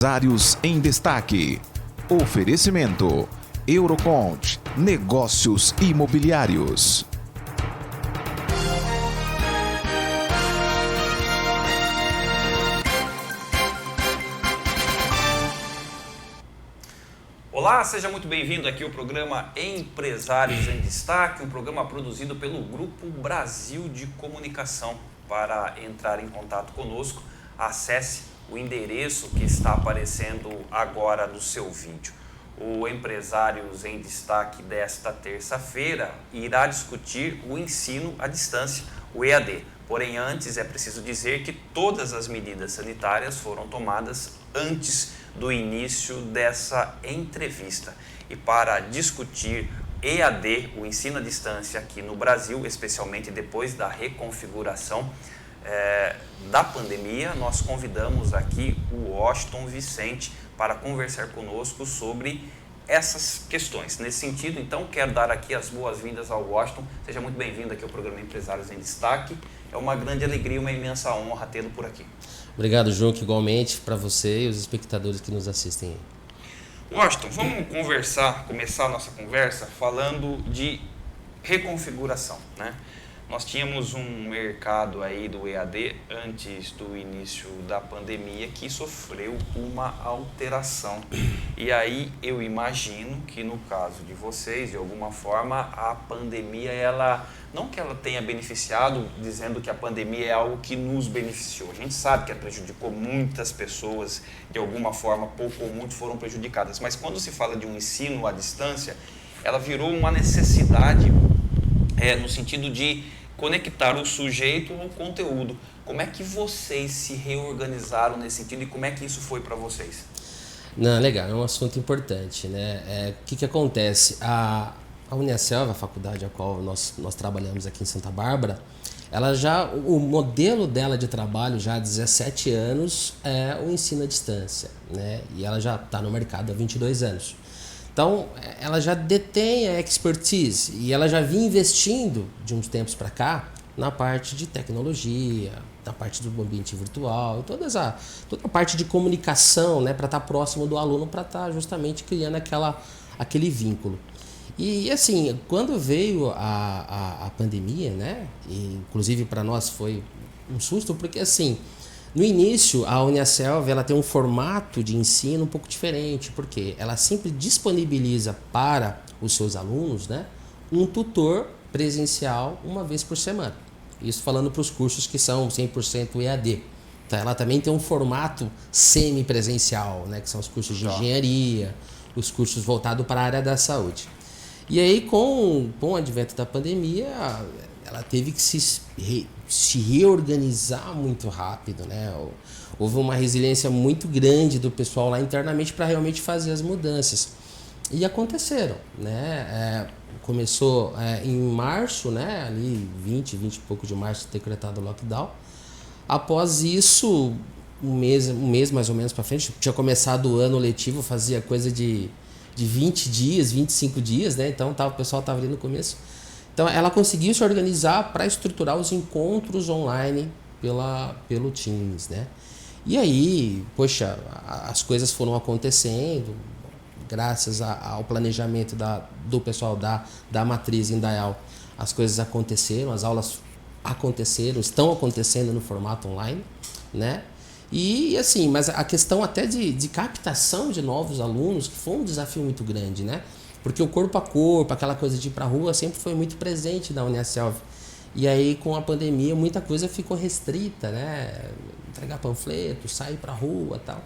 Empresários em Destaque. Oferecimento Eurocont, negócios imobiliários. Olá, seja muito bem-vindo aqui ao programa Empresários em Destaque, um programa produzido pelo Grupo Brasil de Comunicação. Para entrar em contato conosco, acesse o endereço que está aparecendo agora no seu vídeo. O Empresários em Destaque desta terça-feira irá discutir o ensino à distância, o EAD. Porém, antes é preciso dizer que todas as medidas sanitárias foram tomadas antes do início dessa entrevista. E para discutir EAD, o ensino à distância aqui no Brasil, especialmente depois da reconfiguração da pandemia, nós convidamos aqui o Washington Vicente para conversar conosco sobre essas questões. Nesse sentido, então, quero dar aqui as boas-vindas ao Washington. Seja muito bem-vindo aqui ao programa Empresários em Destaque. É uma grande alegria e uma imensa honra tê-lo por aqui. Obrigado, João, que igualmente para você e os espectadores que nos assistem. Washington, vamos começar a nossa conversa falando de reconfiguração, né? Nós tínhamos um mercado aí do EAD antes do início da pandemia que sofreu uma alteração. E aí eu imagino que no caso de vocês, de alguma forma, a pandemia, não que ela tenha beneficiado, dizendo que a pandemia é algo que nos beneficiou. A gente sabe que ela prejudicou muitas pessoas, de alguma forma, pouco ou muito foram prejudicadas. Mas quando se fala de um ensino à distância, ela virou uma necessidade no sentido de conectar o sujeito ao conteúdo. Como é que vocês se reorganizaram nesse sentido e como é que isso foi para vocês? Legal, é um assunto importante, né? O que acontece? A Uniaselv, a faculdade a qual nós trabalhamos aqui em Santa Bárbara, o modelo dela de trabalho já há 17 anos é o ensino à distância, né? E ela já está no mercado há 22 anos. Então, ela já detém a expertise e ela já vinha investindo de uns tempos para cá na parte de tecnologia, na parte do ambiente virtual, toda a parte de comunicação, né, para estar próximo do aluno, para estar justamente criando aquele vínculo. E assim, quando veio a pandemia, né, e inclusive para nós foi um susto, porque assim, no início, a Uniaselv ela tem um formato de ensino um pouco diferente, porque ela sempre disponibiliza para os seus alunos, né, um tutor presencial uma vez por semana. Isso falando para os cursos que são 100% EAD. Então, ela também tem um formato semipresencial, né, que são os cursos de engenharia, os cursos voltados para a área da saúde. E aí, com o advento da pandemia, ela teve que se reorganizar muito rápido, né? Houve uma resiliência muito grande do pessoal lá internamente para realmente fazer as mudanças. E aconteceram, né? Começou em março, né? Ali 20 e pouco de março, decretado o lockdown. Após isso, um mês mais ou menos para frente, tinha começado o ano letivo, fazia coisa de 20 dias, 25 dias, né? Então o pessoal estava ali no começo. Então, ela conseguiu se organizar para estruturar os encontros online pelo Teams, né? E aí, poxa, as coisas foram acontecendo, graças ao planejamento do pessoal da matriz Indaial. As coisas aconteceram, as aulas aconteceram, estão acontecendo no formato online, né? E assim, mas a questão até de captação de novos alunos, que foi um desafio muito grande, né? Porque o corpo a corpo, aquela coisa de ir para a rua, sempre foi muito presente na Uniaselv. E aí, com a pandemia, muita coisa ficou restrita, né? Entregar panfleto, sair para a rua e tal.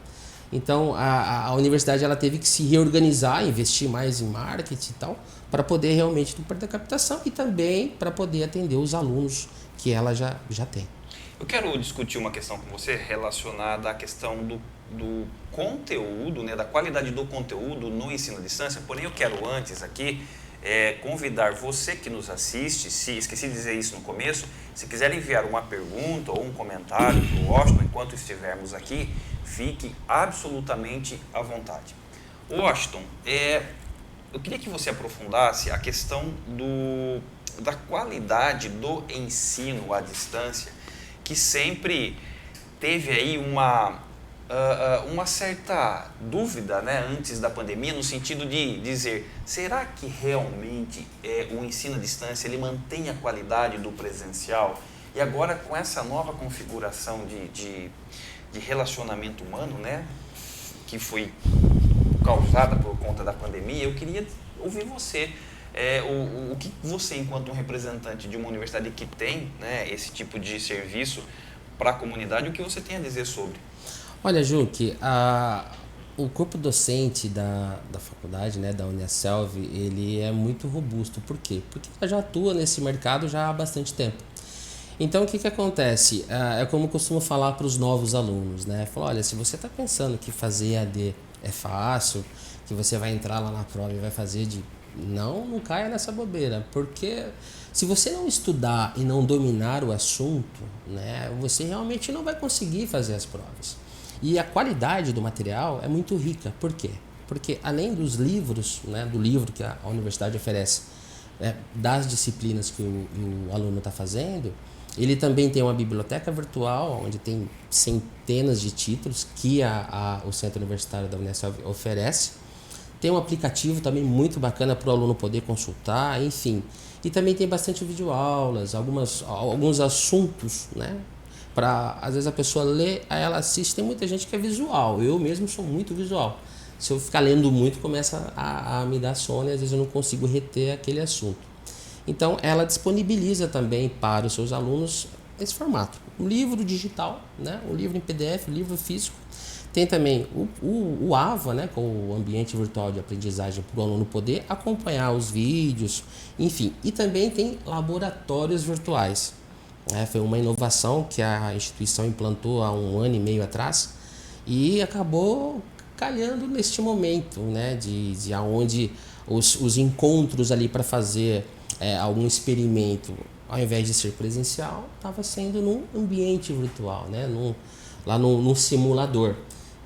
Então, a universidade ela teve que se reorganizar, investir mais em marketing e tal, para poder realmente perder a captação e também para poder atender os alunos que ela já tem. Eu quero discutir uma questão com você relacionada à questão do conteúdo, né, da qualidade do conteúdo no ensino à distância. Porém, eu quero antes aqui convidar você que nos assiste, esqueci de dizer isso no começo, se quiser enviar uma pergunta ou um comentário para o Washington enquanto estivermos aqui, fique absolutamente à vontade. Washington, eu queria que você aprofundasse a questão da qualidade do ensino à distância, que sempre teve aí uma certa dúvida, né, antes da pandemia, no sentido de dizer, será que realmente o ensino à distância ele mantém a qualidade do presencial? E agora, com essa nova configuração de relacionamento humano, né, que foi causada por conta da pandemia, eu queria ouvir você. O que você, enquanto um representante de uma universidade que tem, né, esse tipo de serviço para a comunidade, o que você tem a dizer sobre? Olha, Juque, o corpo docente da faculdade, né, da Uniaselv, ele é muito robusto. Por quê? Porque ela já atua nesse mercado já há bastante tempo. Então, o que acontece? É como eu costumo falar para os novos alunos, né? Falo, olha, se você está pensando que fazer EAD é fácil, que você vai entrar lá na prova e vai fazer não caia nessa bobeira, porque se você não estudar e não dominar o assunto, né, você realmente não vai conseguir fazer as provas. E a qualidade do material é muito rica. Por quê? Porque além dos livros, né, do livro que a universidade oferece, das disciplinas que o aluno está fazendo, ele também tem uma biblioteca virtual, onde tem centenas de títulos que o Centro Universitário da Uniaselv oferece. Tem um aplicativo também muito bacana para o aluno poder consultar, enfim. E também tem bastante videoaulas, alguns assuntos, né? Às vezes a pessoa lê, aí ela assiste. Tem muita gente que é visual, eu mesmo sou muito visual. Se eu ficar lendo muito, começa a me dar sono e às vezes eu não consigo reter aquele assunto. Então, ela disponibiliza também para os seus alunos esse formato. Um livro digital, né? Um livro em PDF, um livro físico. Tem também o AVA, né? Com o ambiente virtual de aprendizagem para o aluno poder acompanhar os vídeos, enfim. E também tem laboratórios virtuais. Foi uma inovação que a instituição implantou há 1 ano e meio atrás e acabou calhando neste momento, né? De onde os encontros ali para fazer algum experimento, ao invés de ser presencial, estava sendo num ambiente virtual, né? Lá num simulador.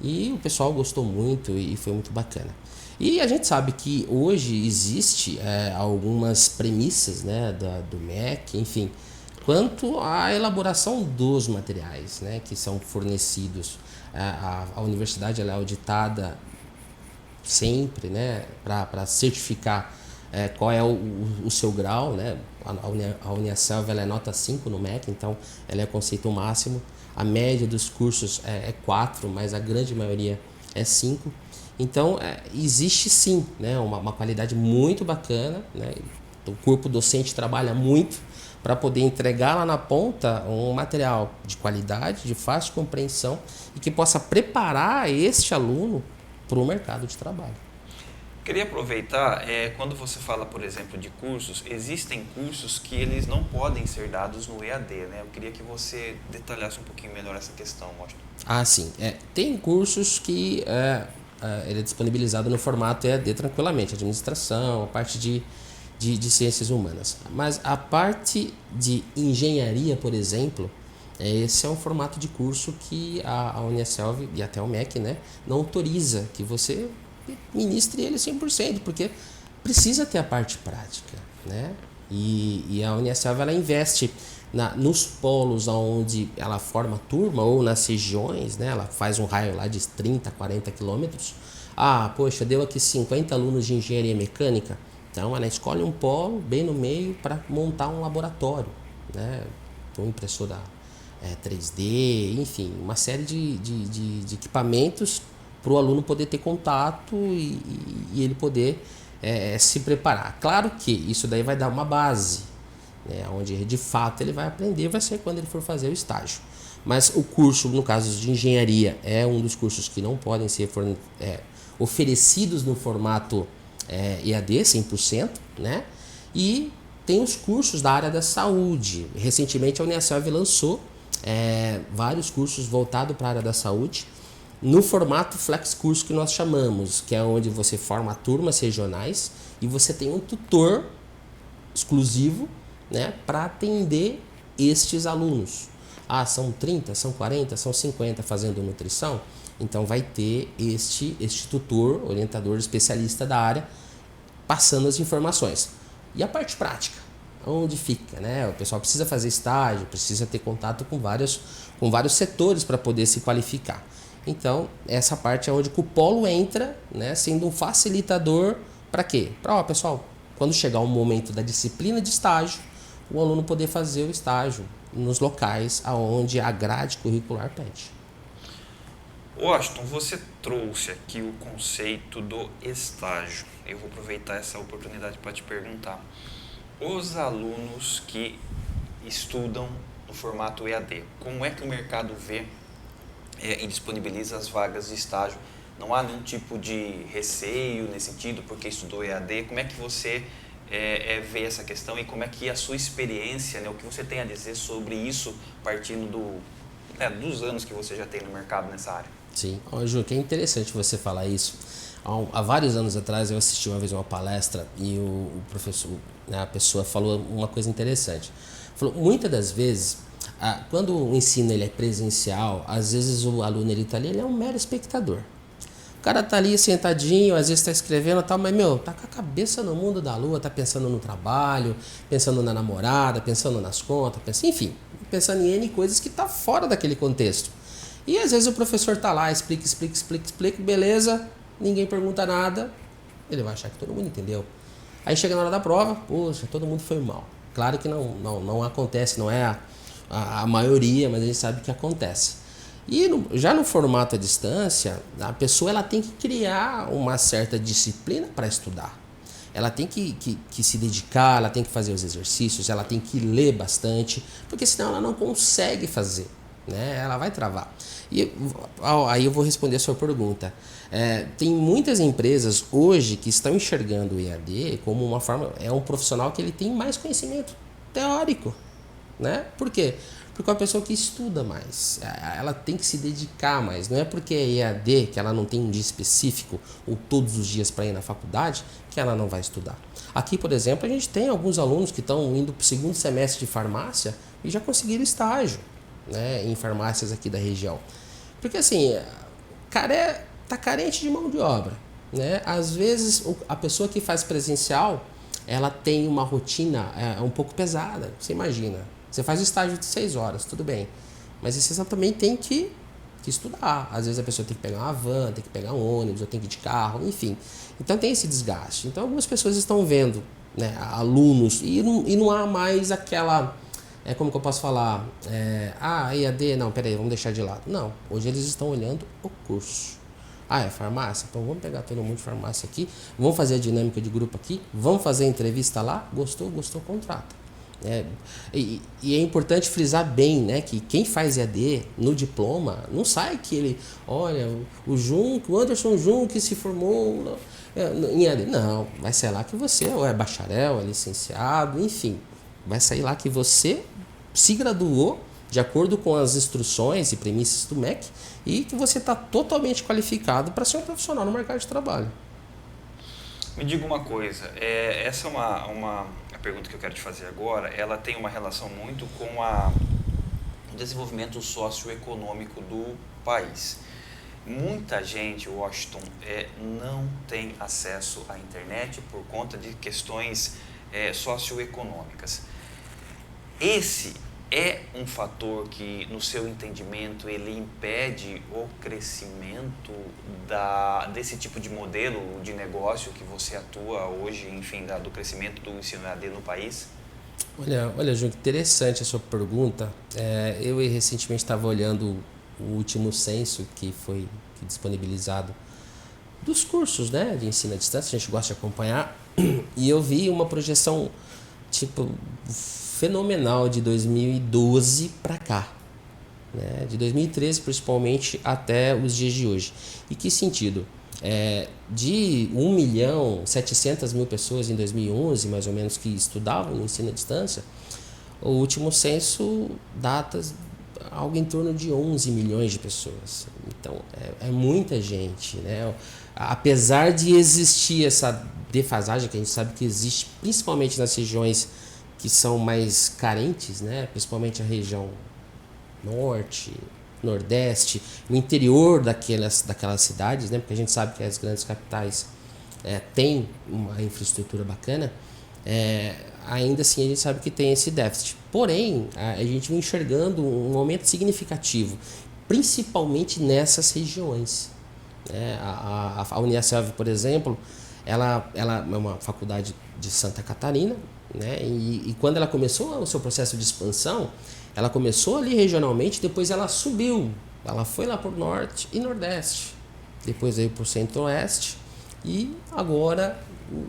E o pessoal gostou muito e foi muito bacana. E a gente sabe que hoje existe algumas premissas, né, do MEC, enfim, quanto à elaboração dos materiais, né, que são fornecidos. A universidade ela é auditada sempre, né, para certificar qual é o seu grau, né? A Uniaselv ela é nota 5 no MEC, então ela é conceito máximo. A média dos cursos é 4, mas a grande maioria é 5. Então, existe sim, né, uma qualidade muito bacana, né? O corpo docente trabalha muito para poder entregar lá na ponta um material de qualidade, de fácil compreensão e que possa preparar este aluno para o mercado de trabalho. Queria aproveitar, quando você fala, por exemplo, de cursos, existem cursos que eles não podem ser dados no EAD, né? Eu queria que você detalhasse um pouquinho melhor essa questão, Washington. Sim. Tem cursos que ele é disponibilizado no formato EAD tranquilamente, administração, a parte de ciências humanas. Mas a parte de engenharia, por exemplo, esse é um formato de curso que a Uniaselv e até o MEC, né, não autoriza que você ministre ele 100%, porque precisa ter a parte prática, né? E a Uniaselv ela investe nos polos onde ela forma turma ou nas regiões, né? Ela faz um raio lá de 30, 40 quilômetros. Poxa, deu aqui 50 alunos de engenharia mecânica. Então ela escolhe um polo bem no meio para montar um laboratório, né? Com impressora 3D, enfim, uma série de equipamentos para o aluno poder ter contato e ele poder se preparar. Claro que isso daí vai dar uma base, né, onde de fato ele vai aprender, vai ser quando ele for fazer o estágio. Mas o curso, no caso de engenharia, é um dos cursos que não podem ser oferecidos no formato EAD 100%, né? E tem os cursos da área da saúde. Recentemente a Uniaselv lançou vários cursos voltados para a área da saúde, no formato flex curso que nós chamamos, que é onde você forma turmas regionais e você tem um tutor exclusivo, né, para atender estes alunos. São 30, são 40, são 50 fazendo nutrição, então vai ter este tutor, orientador especialista da área, passando as informações. E a parte prática, onde fica, né? O pessoal precisa fazer estágio, precisa ter contato com vários setores para poder se qualificar. Então, essa parte é onde o polo entra, né, sendo um facilitador para quê? Para, pessoal, quando chegar o momento da disciplina de estágio, o aluno poder fazer o estágio nos locais aonde a grade curricular pede. Washington, você trouxe aqui o conceito do estágio. Eu vou aproveitar essa oportunidade para te perguntar. Os alunos que estudam no formato EAD, como é que o mercado vê e disponibiliza as vagas de estágio? Não há nenhum tipo de receio nesse sentido porque estudou EAD? Como é que você vê essa questão e como é que a sua experiência, né, o que você tem a dizer sobre isso partindo dos anos que você já tem no mercado nessa área? Sim, Ju, que é interessante você falar isso. Há vários anos atrás eu assisti uma vez uma palestra e o professor, né, a pessoa falou uma coisa interessante. Falou, muitas das vezes, quando o ensino ele é presencial, às vezes o aluno ele está ali, ele é um mero espectador. O cara tá ali sentadinho, às vezes está escrevendo e tal, mas tá com a cabeça no mundo da lua, tá pensando no trabalho, pensando na namorada, pensando nas contas, enfim, pensando em N coisas que tá fora daquele contexto. E às vezes o professor tá lá, explica, beleza, ninguém pergunta nada, ele vai achar que todo mundo entendeu. Aí chega na hora da prova, poxa, todo mundo foi mal. Claro que não acontece, não é a maioria, mas a gente sabe que acontece. E já no formato à distância, a pessoa ela tem que criar uma certa disciplina para estudar. Ela tem que se dedicar, ela tem que fazer os exercícios, ela tem que ler bastante, porque senão ela não consegue fazer, né? Ela vai travar. E aí eu vou responder a sua pergunta. Tem muitas empresas hoje que estão enxergando o EAD como uma forma, é um profissional que ele tem mais conhecimento teórico, né? Por quê? Porque é uma pessoa que estuda mais, ela tem que se dedicar mais. Não é porque é EAD, que ela não tem um dia específico ou todos os dias para ir na faculdade, que ela não vai estudar. Aqui, por exemplo, a gente tem alguns alunos que estão indo para o segundo semestre de farmácia e já conseguiram estágio, né, em farmácias aqui da região. Porque assim, cara tá carente de mão de obra, né? Às vezes a pessoa que faz presencial, ela tem uma rotina um pouco pesada, você imagina. Você faz o estágio de 6 horas, tudo bem. Mas você também tem que estudar. Às vezes a pessoa tem que pegar uma van, tem que pegar um ônibus, ou tem que ir de carro, enfim. Então tem esse desgaste. Então algumas pessoas estão vendo, né, alunos e não há mais aquela... como que eu posso falar? EAD, não, peraí, vamos deixar de lado. Não, hoje eles estão olhando o curso. É farmácia? Então vamos pegar todo mundo de farmácia aqui, vamos fazer a dinâmica de grupo aqui, vamos fazer a entrevista lá, gostou, contrata. E é importante frisar bem, né, que quem faz EAD no diploma não sai que ele, olha, o Anderson Jun que se formou em EAD. Não, vai sair lá que você ou é bacharel, é licenciado, enfim, vai sair lá que você se graduou de acordo com as instruções e premissas do MEC e que você está totalmente qualificado para ser um profissional no mercado de trabalho. Me diga uma coisa, essa é uma pergunta que eu quero te fazer agora, ela tem uma relação muito com o desenvolvimento socioeconômico do país. Muita gente, Washington, não tem acesso à internet por conta de questões socioeconômicas. Esse é um fator que, no seu entendimento, ele impede o crescimento desse tipo de modelo de negócio que você atua hoje, enfim, do crescimento do ensino EAD no país? Olha, João, que interessante a sua pergunta. Eu recentemente estava olhando o último censo que foi disponibilizado dos cursos, né, de ensino à distância, a gente gosta de acompanhar, e eu vi uma projeção fenomenal de 2012 para cá, né? De 2013 principalmente até os dias de hoje. E que sentido? De 1.700.000 pessoas em 2011, mais ou menos, que estudavam no ensino à distância, o último censo data algo em torno de 11 milhões de pessoas. Então, é muita gente, né? Apesar de existir essa defasagem que a gente sabe que existe, principalmente nas regiões que são mais carentes, né? Principalmente a região norte, nordeste, o interior daquelas cidades, né? Porque a gente sabe que as grandes capitais têm uma infraestrutura bacana, ainda assim a gente sabe que tem esse déficit. Porém, a gente vem enxergando um aumento significativo, principalmente nessas regiões. A Uniaselv, por exemplo, ela é uma faculdade de Santa Catarina, né? E quando ela começou o seu processo de expansão, ela começou ali regionalmente, depois ela subiu, ela foi lá para o norte e nordeste, depois veio para o centro-oeste e agora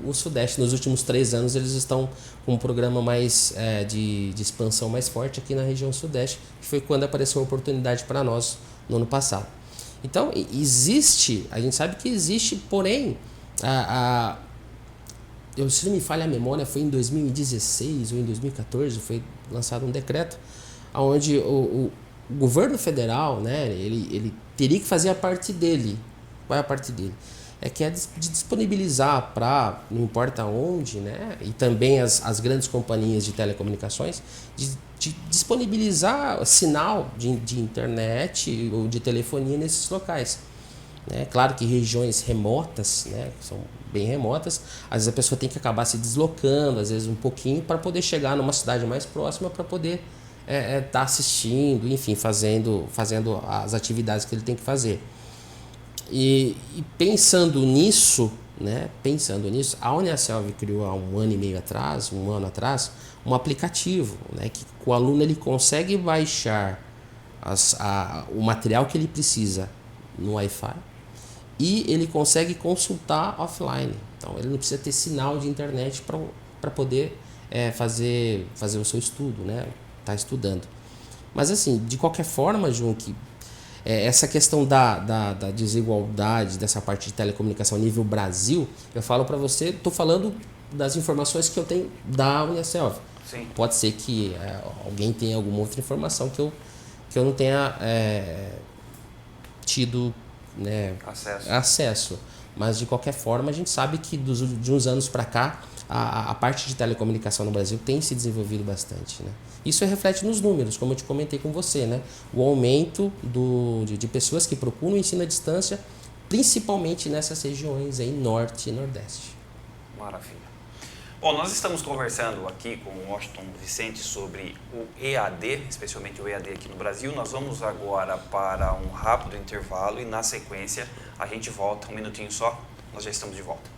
o sudeste. Nos últimos 3 anos eles estão com um programa mais de expansão mais forte aqui na região sudeste, que foi quando apareceu a oportunidade para nós no ano passado. Então existe, a gente sabe que existe, porém se não me falha a memória, foi em 2016 ou em 2014, foi lançado um decreto onde o governo federal, né, ele teria que fazer a parte dele. Qual é a parte dele? Que é de disponibilizar para, não importa onde, né, e também as grandes companhias de telecomunicações, de disponibilizar sinal de internet ou de telefonia nesses locais. Claro que regiões remotas, né, que são bem remotas, às vezes a pessoa tem que acabar se deslocando, às vezes um pouquinho, para poder chegar numa cidade mais próxima, para poder estar assistindo, enfim, fazendo as atividades que ele tem que fazer. E pensando nisso, a Uniaselv criou há um ano atrás, um aplicativo, né, que o aluno ele consegue baixar o material que ele precisa no Wi-Fi e ele consegue consultar offline. Então ele não precisa ter sinal de internet para poder fazer o seu estudo, né? Tá estudando. Mas assim, de qualquer forma, João, que essa questão da desigualdade dessa parte de telecomunicação a nível Brasil, eu falo para você, estou falando das informações que eu tenho da Uniaselv. Sim. Pode ser que alguém tenha alguma outra informação que eu não tenha tido, né, acesso. Mas de qualquer forma a gente sabe que de uns anos para cá a parte de telecomunicação no Brasil tem se desenvolvido bastante, né? Isso reflete nos números, como eu te comentei com você, né? O aumento de pessoas que procuram o ensino à distância, principalmente nessas regiões aí, norte e nordeste. Maravilha. Bom, nós estamos conversando aqui com o Washington Vicente sobre o EAD, especialmente o EAD aqui no Brasil. Nós vamos agora para um rápido intervalo e na sequência a gente volta, um minutinho só, nós já estamos de volta.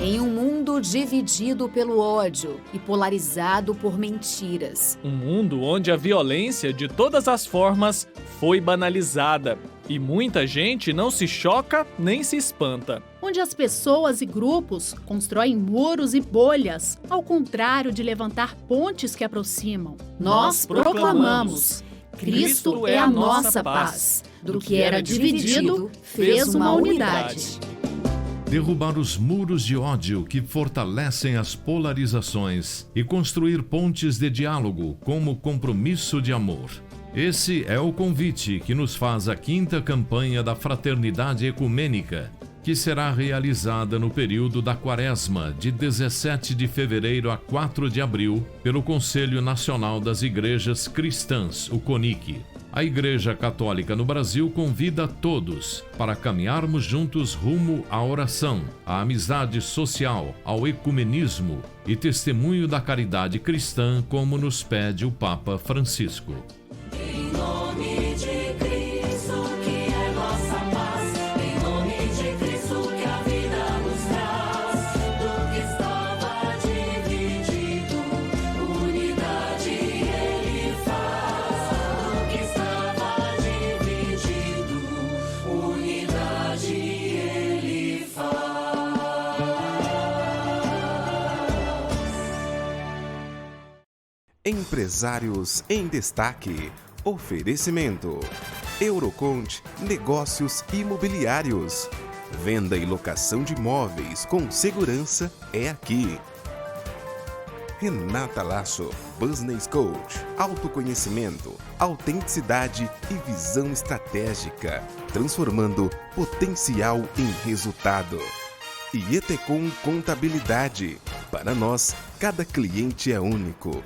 Em um mundo dividido pelo ódio e polarizado por mentiras. Um mundo onde a violência de todas as formas foi banalizada e muita gente não se choca nem se espanta. Onde as pessoas e grupos constroem muros e bolhas, ao contrário de levantar pontes que aproximam. Nós proclamamos: Cristo é a nossa paz. Do que era dividido, fez uma unidade. Derrubar os muros de ódio que fortalecem as polarizações e construir pontes de diálogo como compromisso de amor. Esse é o convite que nos faz a 5ª campanha da Fraternidade Ecumênica, que será realizada no período da Quaresma, de 17 de fevereiro a 4 de abril, pelo Conselho Nacional das Igrejas Cristãs, o CONIC. A Igreja Católica no Brasil convida todos para caminharmos juntos rumo à oração, à amizade social, ao ecumenismo e testemunho da caridade cristã, como nos pede o Papa Francisco. Em nome de Cristo, que é nossa paz, em nome de Cristo, que a vida nos traz, do que estava dividido, unidade Ele faz, do que estava dividido, unidade Ele faz. Empresários em Destaque. Oferecimento: Eurocont Negócios Imobiliários. Venda e locação de imóveis com segurança é aqui. Renata Lasso, Business Coach. Autoconhecimento, autenticidade e visão estratégica, transformando potencial em resultado. E Etecom Contabilidade. Para nós, cada cliente é único,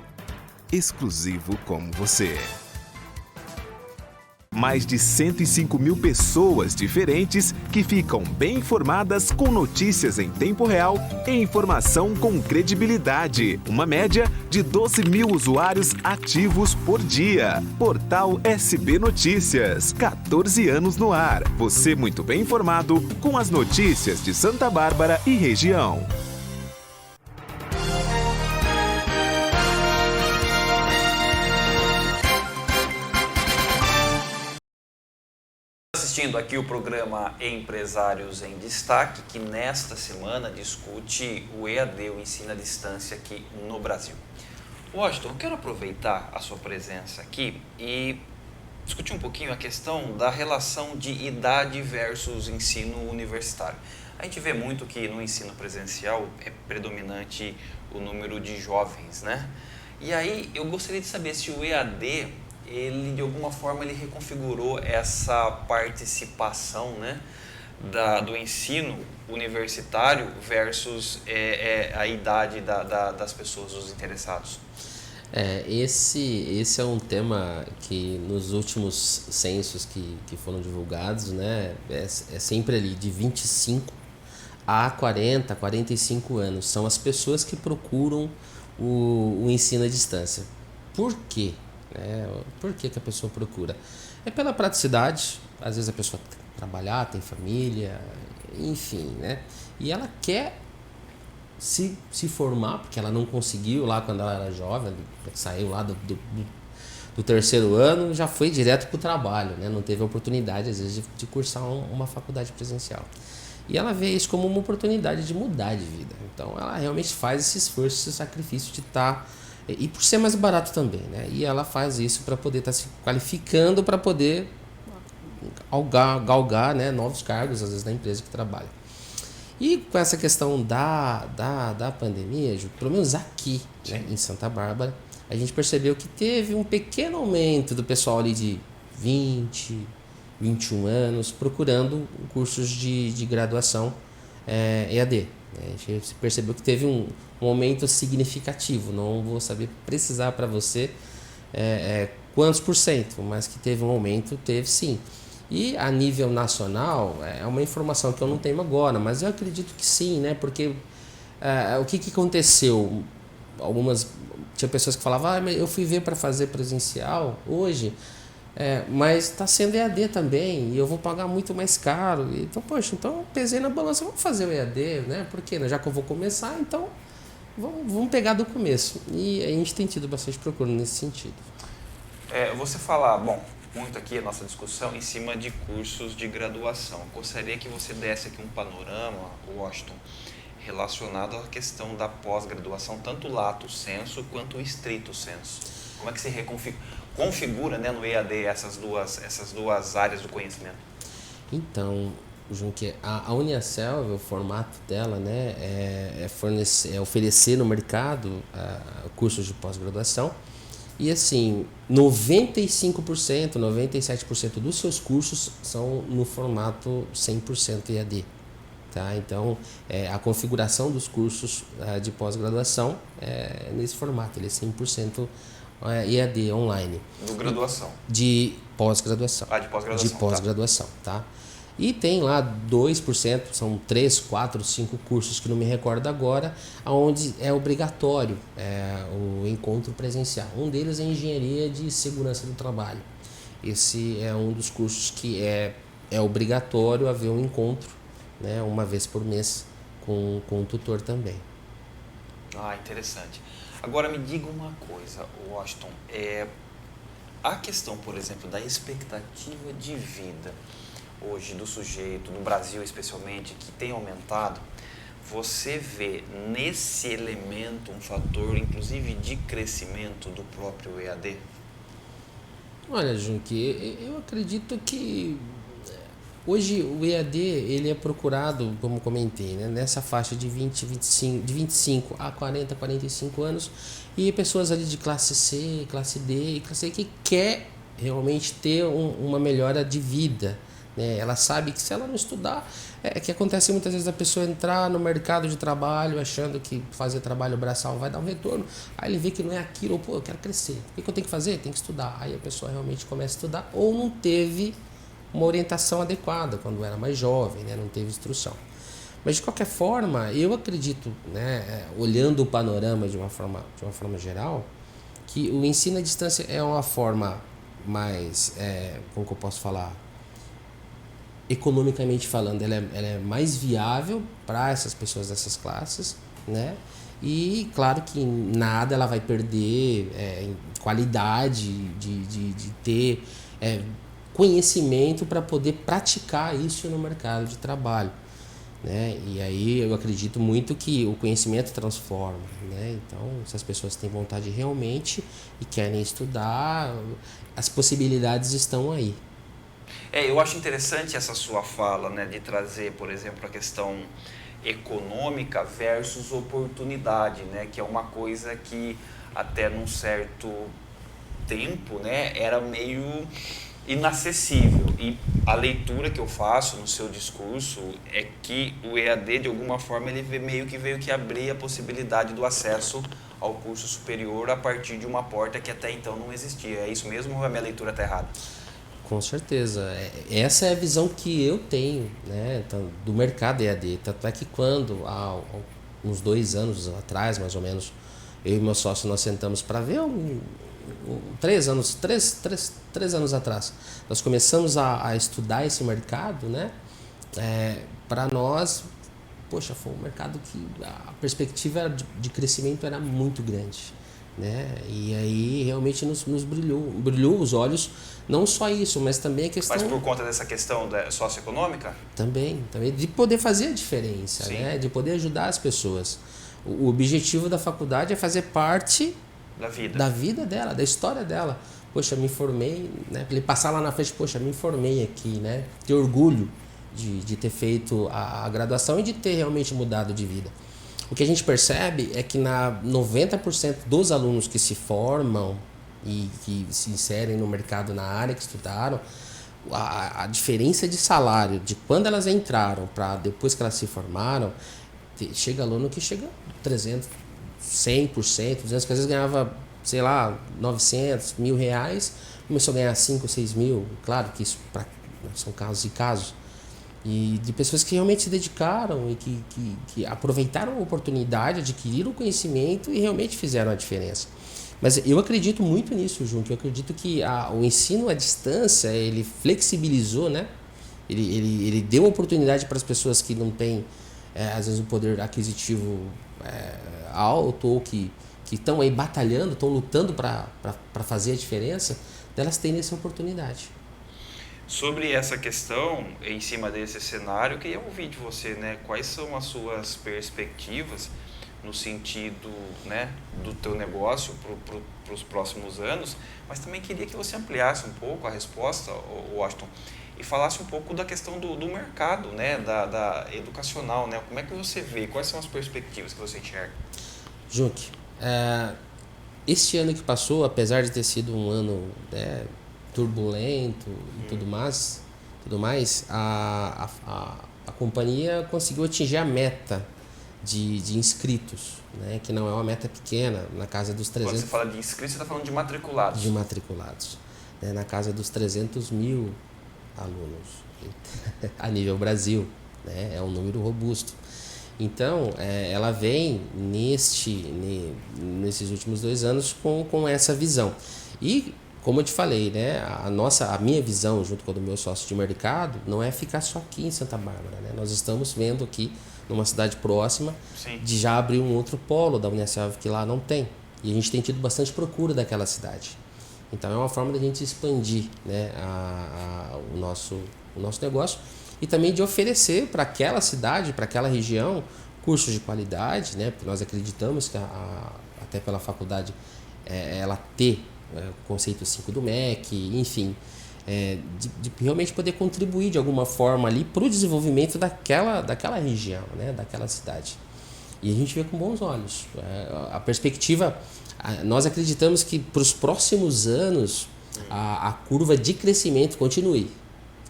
exclusivo como você. Mais de 105 mil pessoas diferentes que ficam bem informadas com notícias em tempo real e informação com credibilidade. Uma média de 12 mil usuários ativos por dia. Portal SB Notícias. 14 anos no ar. Você muito bem informado com as notícias de Santa Bárbara e região. Assistindo aqui o programa Empresários em Destaque, que nesta semana discute o EAD, o ensino à distância aqui no Brasil. Washington, eu quero aproveitar a sua presença aqui e discutir um pouquinho a questão da relação de idade versus ensino universitário. A gente vê muito que no ensino presencial é predominante o número de jovens, né? E aí eu gostaria de saber se o EAD, ele de alguma forma ele reconfigurou essa participação, né, do ensino universitário versus a idade das pessoas, dos interessados. Esse é um tema que nos últimos censos que foram divulgados, né, é sempre ali de 25 a 40, 45 anos. São as pessoas que procuram o ensino à distância. Por quê? Por que a pessoa procura? É pela praticidade, às vezes a pessoa tem que trabalhar, tem família, enfim, né? E ela quer se formar, porque ela não conseguiu lá quando ela era jovem, saiu lá do terceiro ano, já foi direto para o trabalho, né? Não teve a oportunidade, às vezes, de cursar uma faculdade presencial. E ela vê isso como uma oportunidade de mudar de vida. Então, ela realmente faz esse esforço, esse sacrifício de estar... E por ser mais barato também, né? E ela faz isso para poder estar se qualificando, para poder galgar, né, novos cargos, às vezes, na empresa que trabalha. E com essa questão da pandemia, pelo menos aqui, né, em Santa Bárbara, a gente percebeu que teve um pequeno aumento do pessoal ali de 20, 21 anos procurando cursos de graduação EAD. A gente percebeu que teve um aumento significativo. Não vou saber precisar para você quantos por cento, mas que teve um aumento, teve sim. E a nível nacional, é uma informação que eu não tenho agora, mas eu acredito que sim, né? Porque o que aconteceu? Tinha pessoas que falavam, eu fui ver para fazer presencial hoje, mas está sendo EAD também, e eu vou pagar muito mais caro. Então, poxa, então pesei na balança, vamos fazer o EAD, né? Porque já que eu vou começar, então vamos pegar do começo. E a gente tem tido bastante procura nesse sentido. Você fala, muito aqui a nossa discussão em cima de cursos de graduação. Gostaria que você desse aqui um panorama, Washington, relacionado à questão da pós-graduação, tanto o lato sensu quanto o estrito sensu. Como é que se configura, né, no EAD essas duas áreas do conhecimento? Então, Junque, a Uniaselv, o formato dela, né, é oferecer no mercado cursos de pós-graduação. E assim, 95%, 97% dos seus cursos são no formato 100% EAD. Tá? Então, a configuração dos cursos de pós-graduação é nesse formato, ele é 100% EAD online. Do graduação? De pós-graduação. De pós-graduação. De pós-graduação, tá? E tem lá 2%, são 3, 4, 5 cursos que não me recordo agora, onde é obrigatório o encontro presencial. Um deles é Engenharia de Segurança do Trabalho. Esse é um dos cursos que é obrigatório haver um encontro, né, uma vez por mês com o tutor também. Interessante. Agora me diga uma coisa, Washington, a questão, por exemplo, da expectativa de vida hoje do sujeito, no Brasil especialmente, que tem aumentado, você vê nesse elemento um fator, inclusive, de crescimento do próprio EAD? Olha, Junque, eu acredito que hoje o EAD ele é procurado, como comentei, né, nessa faixa de 25 a 40, 45 anos, e pessoas ali de classe C, classe D e classe E que quer realmente ter uma melhora de vida, né? Ela sabe que se ela não estudar, é que acontece muitas vezes a pessoa entrar no mercado de trabalho achando que fazer trabalho braçal vai dar um retorno, aí ele vê que não é aquilo, pô, eu quero crescer, o que eu tenho que fazer? Tem que estudar. Aí a pessoa realmente começa a estudar ou não teve uma orientação adequada quando era mais jovem, né? Não teve instrução. Mas de qualquer forma, eu acredito, né, olhando o panorama de uma forma geral, que o ensino à distância é uma forma mais, como que eu posso falar, economicamente falando, ela é mais viável para essas pessoas dessas classes, né? E claro que nada ela vai perder em qualidade de ter conhecimento para poder praticar isso no mercado de trabalho, né? E aí eu acredito muito que o conhecimento transforma, né? Então, se as pessoas têm vontade realmente e querem estudar, as possibilidades estão aí. Eu acho interessante essa sua fala, né, de trazer, por exemplo, a questão econômica versus oportunidade, né, que é uma coisa que até num certo tempo, né, era meio inacessível. E a leitura que eu faço no seu discurso é que o EAD, de alguma forma, ele meio que veio que abrir a possibilidade do acesso ao curso superior a partir de uma porta que até então não existia. É isso mesmo ou a minha leitura está errada? Com certeza. Essa é a visão que eu tenho, né, do mercado EAD. Tanto é que quando, há uns 2 anos atrás, mais ou menos, eu e meu sócio nós sentamos para ver 3 anos atrás, nós começamos a estudar esse mercado, né? Para nós, poxa, foi um mercado que a perspectiva de crescimento era muito grande, né? E aí realmente nos brilhou os olhos, não só isso, mas também a questão... Mas por conta dessa questão socioeconômica? Também, de poder fazer a diferença, né? De poder ajudar as pessoas. O objetivo da faculdade é fazer parte da vida dela, da história dela. Poxa, me formei, né? Ele passar lá na frente, poxa, me formei aqui, né? Ter orgulho de ter feito a graduação e de ter realmente mudado de vida. O que a gente percebe é que 90% dos alunos que se formam e que se inserem no mercado na área que estudaram, a diferença de salário de quando elas entraram para depois que elas se formaram, chega aluno que chega 300%, 100%, 200%, que às vezes ganhava, sei lá, 900, R$1.000, começou a ganhar 5, 6 mil. Claro que isso são casos e casos. E de pessoas que realmente se dedicaram e que aproveitaram a oportunidade, adquiriram o conhecimento e realmente fizeram a diferença. Mas eu acredito muito nisso, Junto. Eu acredito que o ensino à distância, ele flexibilizou, né? Ele deu oportunidade para as pessoas que não têm, às vezes, um poder aquisitivo alto ou que estão aí batalhando, estão lutando para fazer a diferença, delas terem essa oportunidade. Sobre essa questão, em cima desse cenário, eu queria ouvir de você, né, quais são as suas perspectivas no sentido, né, do teu negócio para os próximos anos, mas também queria que você ampliasse um pouco a resposta, Washington, e falasse um pouco da questão do mercado, né, da educacional, né, como é que você vê, quais são as perspectivas que você enxerga? Junque, este ano que passou, apesar de ter sido um ano, né, turbulento e tudo mais, a companhia conseguiu atingir a meta de inscritos, né, que não é uma meta pequena, na casa dos 300... Quando você fala de inscritos, você está falando de matriculados. De matriculados, né, na casa dos 300 mil alunos, a nível Brasil, né, é um número robusto. Então, ela vem nesses últimos 2 anos com essa visão. E, como eu te falei, né, a minha visão, junto com a do meu sócio de mercado, não é ficar só aqui em Santa Bárbara, né? Nós estamos vendo aqui, numa cidade próxima, Sim, de já abrir um outro polo da Uniaselv que lá não tem. E a gente tem tido bastante procura daquela cidade. Então, é uma forma da gente expandir, né, o nosso negócio e também de oferecer para aquela cidade, para aquela região, cursos de qualidade, né? Porque nós acreditamos que, até pela faculdade, ela ter o conceito 5 do MEC, enfim, de realmente poder contribuir de alguma forma ali para o desenvolvimento daquela região, né? Daquela cidade. E a gente vê com bons olhos. A perspectiva, nós acreditamos que para os próximos anos a curva de crescimento continue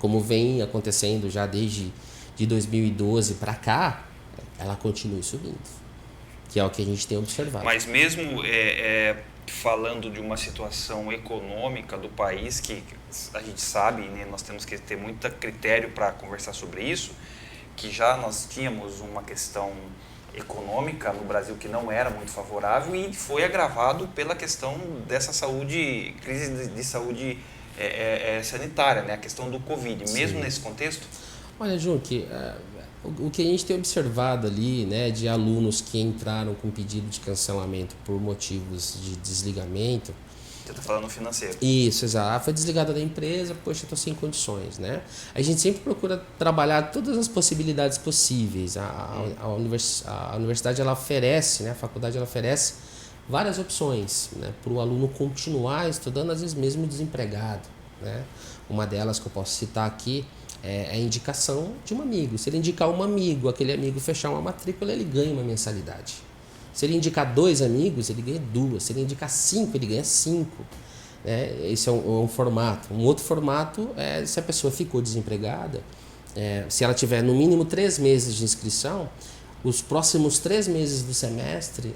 como vem acontecendo já desde de 2012 para cá, ela continue subindo, que é o que a gente tem observado. Mas mesmo falando de uma situação econômica do país, que a gente sabe, né, nós temos que ter muito critério para conversar sobre isso, que já nós tínhamos uma questão econômica no Brasil que não era muito favorável e foi agravado pela questão dessa crise de saúde sanitária, né, a questão do Covid. Sim. Mesmo nesse contexto? Olha, Junque, o que a gente tem observado ali, né, de alunos que entraram com pedido de cancelamento por motivos de desligamento. Você está falando financeiro. Isso, exato. Foi desligada da empresa, poxa, estou sem condições, né? A gente sempre procura trabalhar todas as possibilidades possíveis. A universidade, ela oferece, né, a faculdade, ela oferece várias opções, né, para o aluno continuar estudando, às vezes mesmo desempregado, né? Uma delas que eu posso citar aqui é a indicação de um amigo. Se ele indicar um amigo, aquele amigo fechar uma matrícula, ele ganha uma mensalidade. Se ele indicar 2 amigos, ele ganha 2. Se ele indicar 5, ele ganha 5. Esse é um formato. Um outro formato é se a pessoa ficou desempregada, se ela tiver no mínimo 3 meses de inscrição, os próximos 3 meses do semestre,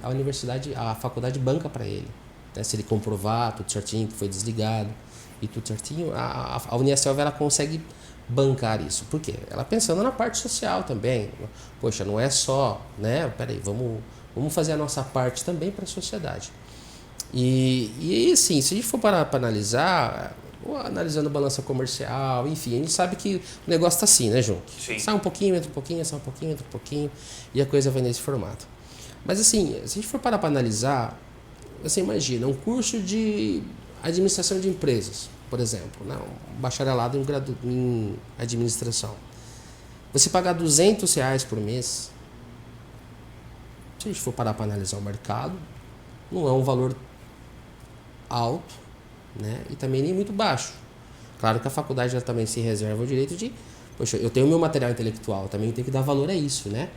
a faculdade banca para ele. Se ele comprovar tudo certinho, que foi desligado e tudo certinho, a Uniaselv, ela consegue bancar isso. Por quê? Ela pensando na parte social também. Poxa, não é só, né? Peraí, vamos fazer a nossa parte também para a sociedade. E assim, se a gente for parar para analisar, analisando balança comercial, enfim, a gente sabe que o negócio está assim, né, João? Sim. Sai um pouquinho, entra um pouquinho, sai um pouquinho, entra um pouquinho, e a coisa vai nesse formato. Mas assim, se a gente for parar para analisar, você imagina, um curso de administração de empresas, por exemplo, né, um bacharelado em administração. Você pagar R$200 por mês, se a gente for parar para analisar o mercado, não é um valor alto, né, e também nem muito baixo. Claro que a faculdade já também se reserva o direito de, poxa, eu tenho meu material intelectual, também tenho que dar valor a isso, né?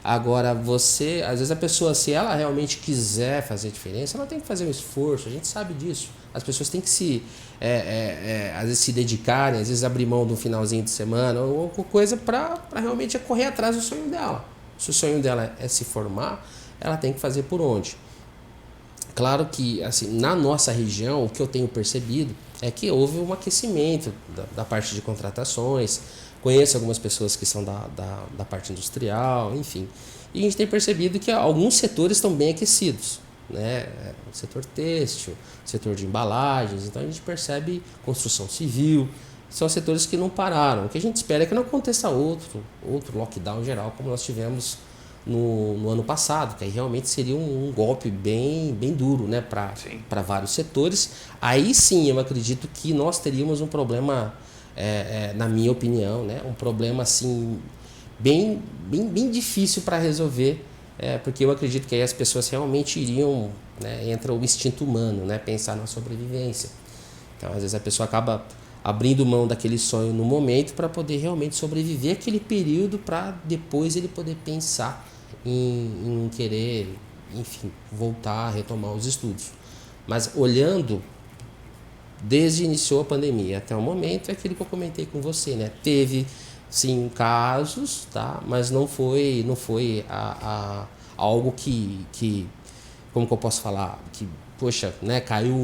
Agora, às vezes a pessoa, se ela realmente quiser fazer diferença, ela tem que fazer um esforço, a gente sabe disso. As pessoas têm que às vezes se dedicarem, às vezes abrir mão de um finalzinho de semana, ou alguma coisa para realmente correr atrás do sonho dela. Se o sonho dela é se formar, ela tem que fazer por onde? Claro que, assim, na nossa região, o que eu tenho percebido é que houve um aquecimento da parte de contratações. Conheço algumas pessoas que são da parte industrial, enfim. E a gente tem percebido que alguns setores estão bem aquecidos, né? O setor têxtil, o setor de embalagens, então a gente percebe construção civil, são setores que não pararam. O que a gente espera é que não aconteça outro lockdown geral como nós tivemos no ano passado, que aí realmente seria um golpe bem duro, né, para vários setores. Aí sim eu acredito que nós teríamos um problema, na minha opinião, né, um problema assim bem difícil para resolver, porque eu acredito que aí as pessoas realmente iriam, né, entra o instinto humano, né, pensar na sobrevivência. Então às vezes a pessoa acaba abrindo mão daquele sonho no momento para poder realmente sobreviver aquele período, para depois ele poder pensar em querer, enfim, voltar a retomar os estudos. Mas olhando desde iniciou a pandemia até o momento, é aquilo que eu comentei com você, né? Teve sim casos, tá? Mas não foi algo que como que eu posso falar, que poxa, né, caiu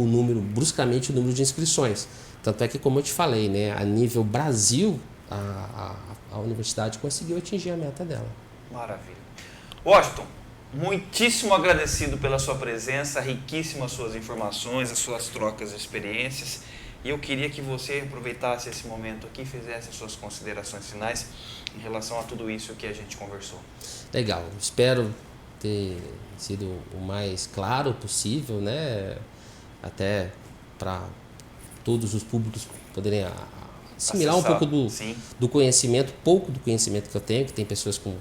bruscamente o número de inscrições. Tanto é que, como eu te falei, né, a nível Brasil, a universidade conseguiu atingir a meta dela. Maravilha. Washington, muitíssimo agradecido pela sua presença, riquíssimas suas informações, as suas trocas de experiências. E eu queria que você aproveitasse esse momento aqui e fizesse as suas considerações finais em relação a tudo isso que a gente conversou. Legal. Espero ter sido o mais claro possível, né? Até para todos os públicos poderem assimilar um pouco do conhecimento, pouco do conhecimento que eu tenho, que tem pessoas com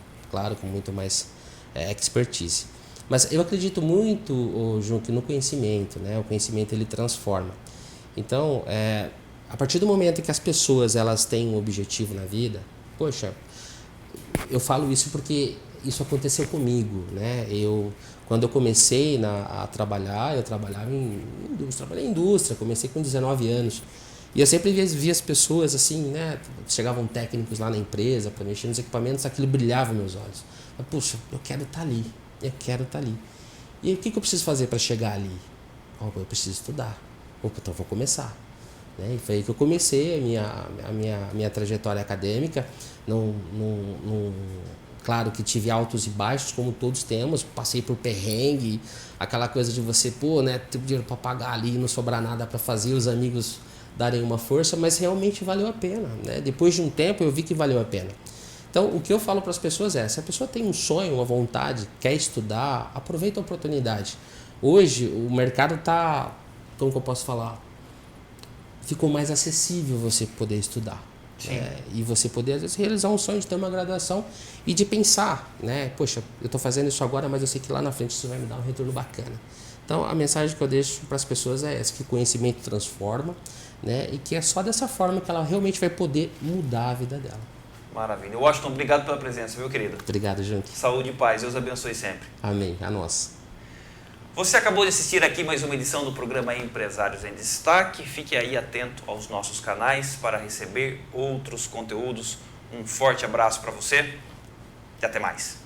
muito mais expertise. Mas eu acredito muito, João, que no conhecimento, né? O conhecimento ele transforma. Então, a partir do momento que as pessoas elas têm um objetivo na vida, poxa, eu falo isso porque isso aconteceu comigo, né? Quando eu comecei a trabalhar, eu trabalhava em indústria, comecei com 19 anos. E eu sempre via as pessoas assim, né? Chegavam técnicos lá na empresa para mexer nos equipamentos, aquilo brilhava meus olhos. Mas, puxa, eu quero estar ali, eu quero estar ali. E o que eu preciso fazer para chegar ali? Eu preciso estudar. Então eu vou começar. Né? E foi aí que eu comecei a minha trajetória acadêmica. Claro que tive altos e baixos, como todos temos. Passei por perrengue, aquela coisa de você, né, ter dinheiro para pagar ali, não sobrar nada para fazer, os amigos darem uma força, mas realmente valeu a pena. Né? Depois de um tempo eu vi que valeu a pena. Então o que eu falo para as pessoas é, se a pessoa tem um sonho, uma vontade, quer estudar, aproveita a oportunidade. Hoje o mercado está, como que eu posso falar? Ficou mais acessível você poder estudar. E você poder, às vezes, realizar um sonho de ter uma graduação e de pensar, né? Poxa, eu estou fazendo isso agora, mas eu sei que lá na frente isso vai me dar um retorno bacana. Então, a mensagem que eu deixo para as pessoas é essa, que o conhecimento transforma, né? E que é só dessa forma que ela realmente vai poder mudar a vida dela. Maravilha. Washington, obrigado pela presença, viu, querido? Obrigado, Junque. Saúde e paz. Deus abençoe sempre. Amém. A nossa. Você acabou de assistir aqui mais uma edição do programa Empresários em Destaque. Fique aí atento aos nossos canais para receber outros conteúdos. Um forte abraço para você e até mais.